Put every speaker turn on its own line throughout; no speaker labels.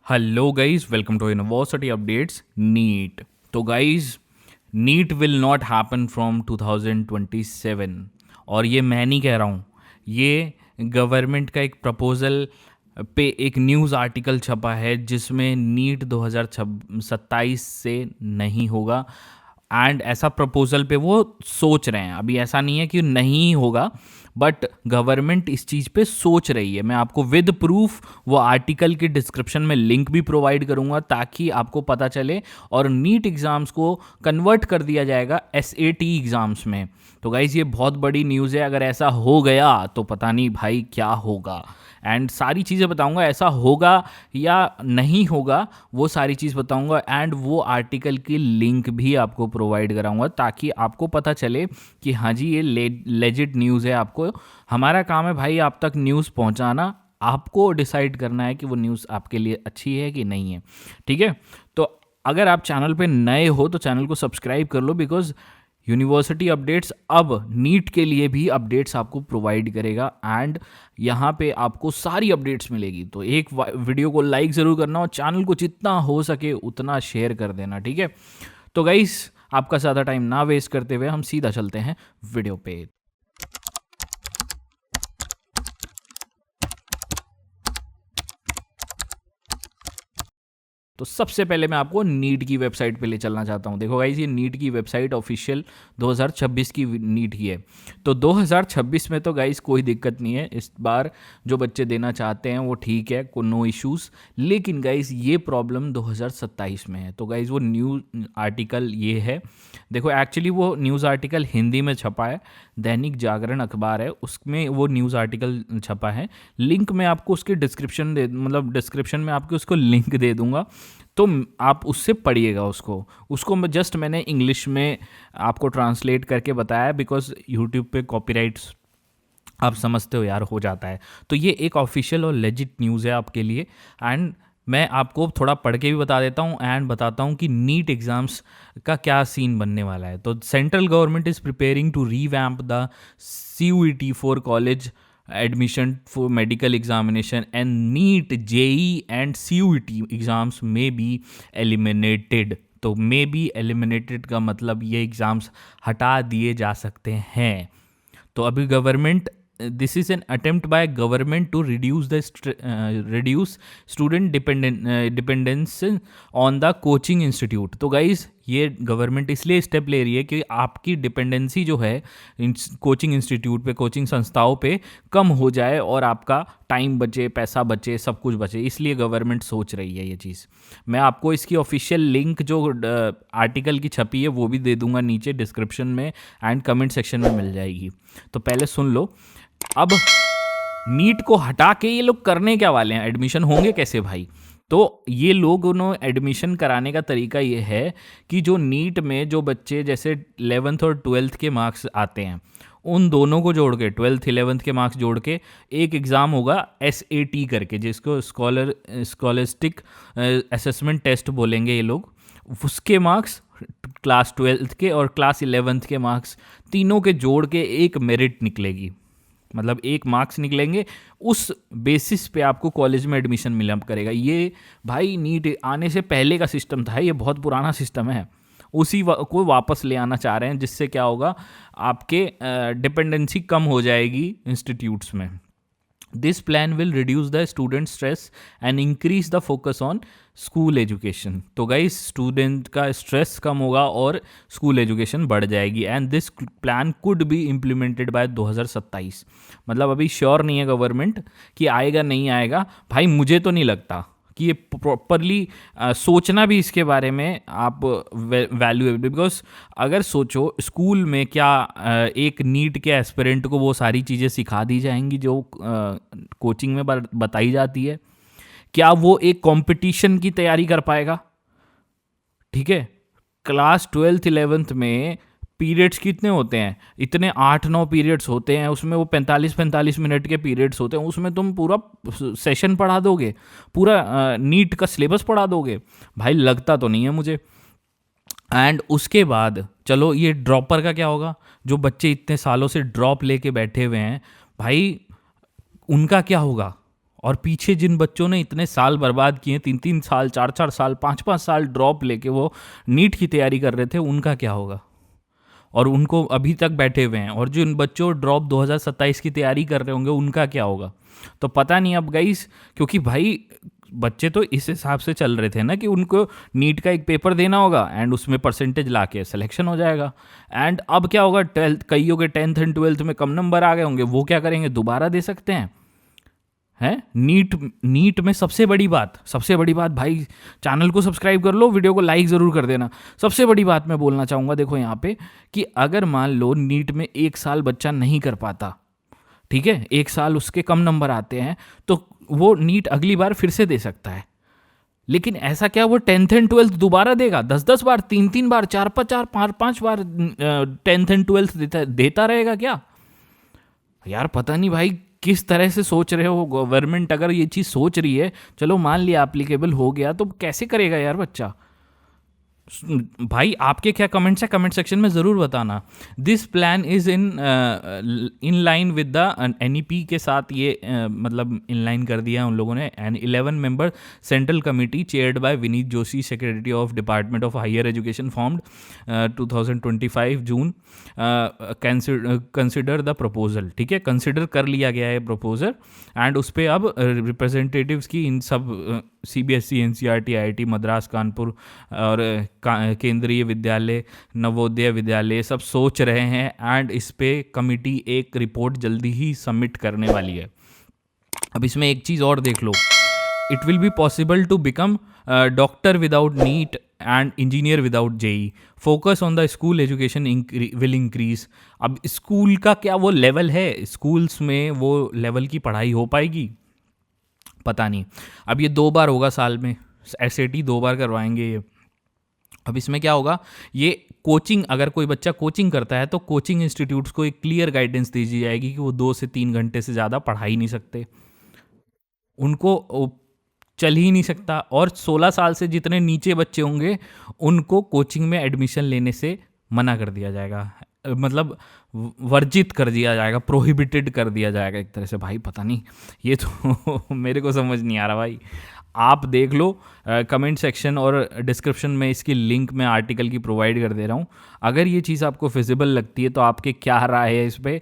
Hello guys, welcome to university updates NEET. तो guys, NEET will not happen from 2027। और ये मैं नहीं कह रहा हूँ, ये गवर्नमेंट का एक प्रपोज़ल पे एक न्यूज़ आर्टिकल छपा है जिसमें नीट 2027 से नहीं होगा। एंड ऐसा प्रपोजल पे वो सोच रहे हैं। अभी ऐसा नहीं है कि नहीं होगा, बट गवर्नमेंट इस चीज़ पे सोच रही है। मैं आपको विद प्रूफ वो आर्टिकल के डिस्क्रिप्शन में लिंक भी प्रोवाइड करूंगा ताकि आपको पता चले। और नीट एग्ज़ाम्स को कन्वर्ट कर दिया जाएगा एसएटी एग्ज़ाम्स में। तो गाइज़, ये बहुत बड़ी न्यूज़ है। अगर ऐसा हो गया तो पता नहीं भाई क्या होगा। एंड सारी चीज़ें बताऊंगा, ऐसा होगा या नहीं होगा वो सारी चीज़ बताऊंगा। एंड वो आर्टिकल की लिंक भी आपको प्रोवाइड कराऊंगा ताकि आपको पता चले कि हाँ जी, ये लेजिट न्यूज़ है। आपको हमारा काम है भाई आप तक न्यूज़ पहुंचाना। आपको डिसाइड करना है कि वो न्यूज़ आपके लिए अच्छी है कि नहीं है। ठीक है, तो अगर आप चैनल पे नए हो तो चैनल को सब्सक्राइब कर लो, बिकॉज यूनिवर्सिटी अपडेट्स अब नीट के लिए भी अपडेट्स आपको प्रोवाइड करेगा। एंड यहाँ पे आपको सारी अपडेट्स मिलेगी। तो एक वीडियो को लाइक ज़रूर करना और चैनल को जितना हो सके उतना शेयर कर देना। ठीक है, तो गाइस, आपका ज़्यादा टाइम ना वेस्ट करते हुए हम सीधा चलते हैं वीडियो पे। तो सबसे पहले मैं आपको नीट की वेबसाइट पे ले चलना चाहता हूँ। देखो गाइस, ये नीट की वेबसाइट ऑफिशियल 2026 की नीट की है। तो 2026 में तो गाइस कोई दिक्कत नहीं है। इस बार जो बच्चे देना चाहते हैं वो ठीक है, को नो इश्यूज़। लेकिन गाइस, ये प्रॉब्लम 2027 में है। तो गाइस, वो न्यूज़ आर्टिकल ये है। देखो, एक्चुअली वो न्यूज़ आर्टिकल हिंदी में छपा है, दैनिक जागरण अखबार है, उसमें वो न्यूज़ आर्टिकल छपा है। लिंक मैं आपको उसके डिस्क्रिप्शन में आपको उसको लिंक दे दूंगा, तो आप उससे पढ़िएगा उसको मैंने इंग्लिश में आपको ट्रांसलेट करके बताया, बिकॉज यूट्यूब पे कॉपीराइट्स आप समझते हो यार, हो जाता है। तो ये एक ऑफिशियल और लेजिट न्यूज़ है आपके लिए। एंड मैं आपको थोड़ा पढ़ के भी बता देता हूँ एंड बताता हूँ कि नीट एग्ज़ाम्स का क्या सीन बनने वाला है। तो central government is preparing to revamp the CUET for college admission for medical examination, and NEET, JEE and CUET exams may be eliminated। तो मे बी एलिमिनेटेड का मतलब ये एग्ज़ाम्स हटा दिए जा सकते हैं। तो अभी government, this is an attempt by government to reduce student dependence on the coaching institute. तो गाइज, ये गवर्नमेंट इसलिए स्टेप ले रही है कि आपकी डिपेंडेंसी जो है कोचिंग इंस्टीट्यूट पे, कोचिंग संस्थाओं पे कम हो जाए और आपका टाइम बचे, पैसा बचे, सब कुछ बचे। इसलिए गवर्नमेंट सोच रही है ये चीज़। मैं आपको इसकी ऑफिशियल लिंक जो आर्टिकल की छपी है वो भी दे दूंगा नीचे डिस्क्रिप्शन में एंड कमेंट सेक्शन में मिल जाएगी। तो पहले सुन लो। अब नीट को हटा के ये लोग करने क्या वाले हैं, एडमिशन होंगे कैसे भाई? तो ये लोगों एडमिशन कराने का तरीका ये है कि जो नीट में जो बच्चे जैसे 11th और 12th के मार्क्स आते हैं, उन दोनों को जोड़ के 12th 11th के मार्क्स जोड़ के एक एग्ज़ाम होगा SAT करके, जिसको स्कॉलस्टिक असेसमेंट टेस्ट बोलेंगे ये लोग। उसके मार्क्स क्लास 12th के और क्लास 11th के मार्क्स तीनों के जोड़ के एक मेरिट निकलेगी, मतलब एक मार्क्स निकलेंगे। उस बेसिस पे आपको कॉलेज में एडमिशन मिला करेगा। ये भाई नीट आने से पहले का सिस्टम था, ये बहुत पुराना सिस्टम है। उसी को वापस ले आना चाह रहे हैं, जिससे क्या होगा, आपके डिपेंडेंसी कम हो जाएगी इंस्टीट्यूट्स में। This plan will reduce the student stress and increase the focus on school education. तो गाइस, स्टूडेंट का स्ट्रेस कम होगा और स्कूल एजुकेशन बढ़ जाएगी। And this plan could be implemented by 2027। मतलब अभी श्योर नहीं है गवर्नमेंट कि आएगा नहीं आएगा। भाई मुझे तो नहीं लगता कि ये प्रॉपरली सोचना भी इसके बारे में आप वैल्यूएबल, बिकॉज अगर सोचो स्कूल में क्या एक नीट के एस्पिरेंट को वो सारी चीज़ें सिखा दी जाएंगी जो कोचिंग में बताई जाती है? क्या वो एक कंपटीशन की तैयारी कर पाएगा? ठीक है, क्लास 12th 11th में पीरियड्स कितने होते हैं? इतने 8-9 पीरियड्स होते हैं, उसमें वो 45-45 मिनट के पीरियड्स होते हैं। उसमें तुम पूरा सेशन पढ़ा दोगे, पूरा नीट का सिलेबस पढ़ा दोगे? भाई लगता तो नहीं है मुझे। एंड उसके बाद चलो, ये ड्रॉपर का क्या होगा? जो बच्चे इतने सालों से ड्रॉप लेके बैठे हुए हैं, भाई उनका क्या होगा? और पीछे जिन बच्चों ने इतने साल बर्बाद किए, 3-3 साल, 4-4 साल, 5-5 साल ड्रॉप लेके वो नीट की तैयारी कर रहे थे, उनका क्या होगा? और उनको अभी तक बैठे हुए हैं, और जो इन बच्चों ड्रॉप 2027 की तैयारी कर रहे होंगे उनका क्या होगा? तो पता नहीं अब गाइस, क्योंकि भाई बच्चे तो इस हिसाब से चल रहे थे ना कि उनको नीट का एक पेपर देना होगा एंड उसमें परसेंटेज ला के सिलेक्शन हो जाएगा। एंड अब क्या होगा, 12th, कईयों के 10th एंड 12th में कम नंबर आ गए होंगे, वो क्या करेंगे, दोबारा दे सकते हैं? है नीट में सबसे बड़ी बात भाई, चैनल को सब्सक्राइब कर लो, वीडियो को लाइक ज़रूर कर देना। सबसे बड़ी बात मैं बोलना चाहूँगा, देखो यहाँ पे, कि अगर मान लो नीट में 1 साल बच्चा नहीं कर पाता, ठीक है, 1 साल उसके कम नंबर आते हैं, तो वो नीट अगली बार फिर से दे सकता है। लेकिन ऐसा क्या वो 10th एंड 12th दोबारा देगा? 10-10 बार, 3-3 बार, 4-5 बार 10th एंड 12th देता रहेगा क्या? यार पता नहीं भाई किस तरह से सोच रहे हो गवर्नमेंट। अगर ये चीज़ सोच रही है, चलो मान लिया एप्लीकेबल हो गया, तो कैसे करेगा यार बच्चा? भाई आपके क्या कमेंट्स है, कमेंट सेक्शन में ज़रूर बताना। This plan is in line with the NEP के साथ, ये मतलब इन लाइन कर दिया है उन लोगों ने। And 11 member central committee chaired by Vineet Joshi, secretary of department of higher education, formed 2025 June, consider the proposal. ठीक है, कंसिडर कर लिया गया है प्रपोजल, एंड उस पर अब रिप्रेजेंटेटिव्स की इन सब CBSE, NCERT, IIT Madras, Kanpur और केंद्रीय विद्यालय, नवोदय विद्यालय सब सोच रहे हैं, एंड इस पे कमिटी एक रिपोर्ट जल्दी ही सबमिट करने वाली है। अब इसमें एक चीज़ और देख लो, it will be possible to become doctor without NEET and engineer without JEE, focus on the school education will increase. अब स्कूल का क्या वो लेवल है, स्कूल्स में वो लेवल की पढ़ाई हो पाएगी? पता नहीं। अब ये 2 बार होगा साल में, SAT 2 बार करवाएंगे ये। अब इसमें क्या होगा, ये कोचिंग, अगर कोई बच्चा कोचिंग करता है तो कोचिंग इंस्टीट्यूट्स को एक क्लियर गाइडेंस दी जाएगी कि वो 2 से 3 घंटे से ज़्यादा पढ़ा ही नहीं सकते, उनको चल ही नहीं सकता। और 16 साल से जितने नीचे बच्चे होंगे उनको कोचिंग में एडमिशन लेने से मना कर दिया जाएगा, मतलब वर्जित कर दिया जाएगा, प्रोहिबिटेड कर दिया जाएगा एक तरह से। भाई पता नहीं, ये तो मेरे को समझ नहीं आ रहा भाई। आप देख लो, कमेंट सेक्शन और डिस्क्रिप्शन में इसकी लिंक मैं आर्टिकल की प्रोवाइड कर दे रहा हूँ। अगर ये चीज़ आपको फिजिबल लगती है तो आपके क्या राय है इस पर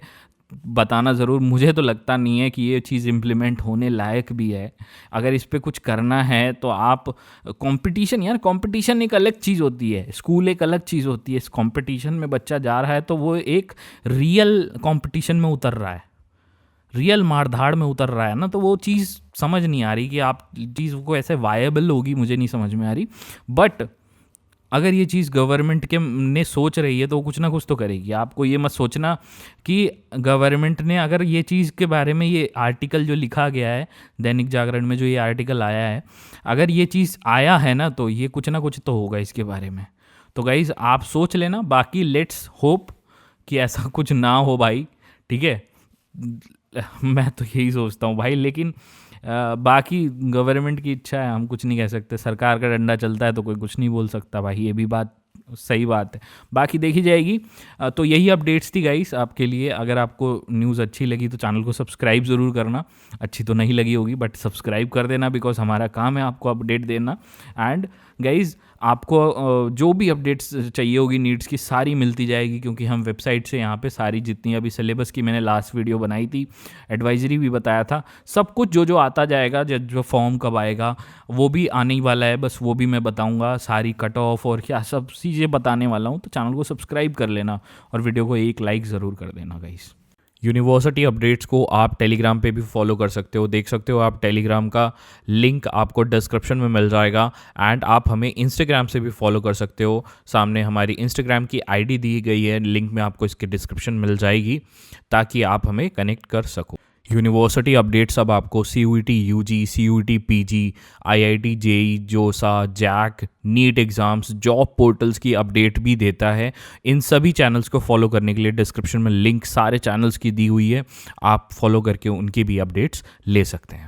बताना ज़रूर। मुझे तो लगता नहीं है कि ये चीज़ इम्प्लीमेंट होने लायक भी है। अगर इस पे कुछ करना है तो आप कंपटीशन, यार कंपटीशन एक अलग चीज़ होती है, स्कूल एक अलग चीज़ होती है। इस कंपटीशन में बच्चा जा रहा है तो वो एक रियल कंपटीशन में उतर रहा है, रियल मारधाड़ में उतर रहा है ना, तो वो चीज़ समझ नहीं आ रही कि आप चीज़ को ऐसे वायबल होगी, मुझे नहीं समझ में आ रही। बट अगर ये चीज़ गवर्नमेंट के ने सोच रही है तो कुछ ना कुछ तो करेगी। आपको ये मत सोचना कि गवर्नमेंट ने, अगर ये चीज़ के बारे में ये आर्टिकल जो लिखा गया है दैनिक जागरण में, जो ये आर्टिकल आया है, अगर ये चीज़ आया है ना तो ये कुछ ना कुछ तो होगा इसके बारे में। तो गाइज़ आप सोच लेना, बाकी लेट्स होप कि ऐसा कुछ ना हो भाई, ठीक है। मैं तो यही सोचता हूँ भाई, लेकिन बाकी गवर्नमेंट की इच्छा है, हम कुछ नहीं कह सकते। सरकार का डंडा चलता है तो कोई कुछ नहीं बोल सकता भाई, ये भी बात सही बात है। बाकी देखी जाएगी। तो यही अपडेट्स थी गाइस आपके लिए। अगर आपको न्यूज़ अच्छी लगी तो चैनल को सब्सक्राइब ज़रूर करना। अच्छी तो नहीं लगी होगी बट सब्सक्राइब कर देना, बिकॉज हमारा काम है आपको अपडेट देना। एंड गाइज़ आपको जो भी अपडेट्स चाहिए होगी नीट्स की सारी मिलती जाएगी, क्योंकि हम वेबसाइट से यहाँ पे सारी जितनी अभी सिलेबस की मैंने लास्ट वीडियो बनाई थी, एडवाइजरी भी बताया था, सब कुछ जो जो आता जाएगा, जो फॉर्म कब आएगा वो भी आने ही वाला है, बस वो भी मैं बताऊँगा, सारी कट ऑफ और क्या सब चीज़ें बताने वाला हूँ। तो चैनल को सब्सक्राइब कर लेना और वीडियो को एक लाइक ज़रूर कर देना गाइस। यूनिवर्सिटी अपडेट्स को आप टेलीग्राम पे भी फॉलो कर सकते हो, देख सकते हो आप। टेलीग्राम का लिंक आपको डिस्क्रिप्शन में मिल जाएगा। एंड आप हमें इंस्टाग्राम से भी फॉलो कर सकते हो, सामने हमारी इंस्टाग्राम की ID दी गई है, लिंक में आपको इसकी डिस्क्रिप्शन मिल जाएगी, ताकि आप हमें कनेक्ट कर सको। यूनिवर्सिटी अपडेट्स अब आपको CUET UG, CUET PG, IIT JEE, JoSAA, JAC, NEET exams, job portals की अपडेट भी देता है। इन सभी चैनल्स को फॉलो करने के लिए डिस्क्रिप्शन में लिंक सारे चैनल्स की दी हुई है, आप फॉलो करके उनकी भी अपडेट्स ले सकते हैं।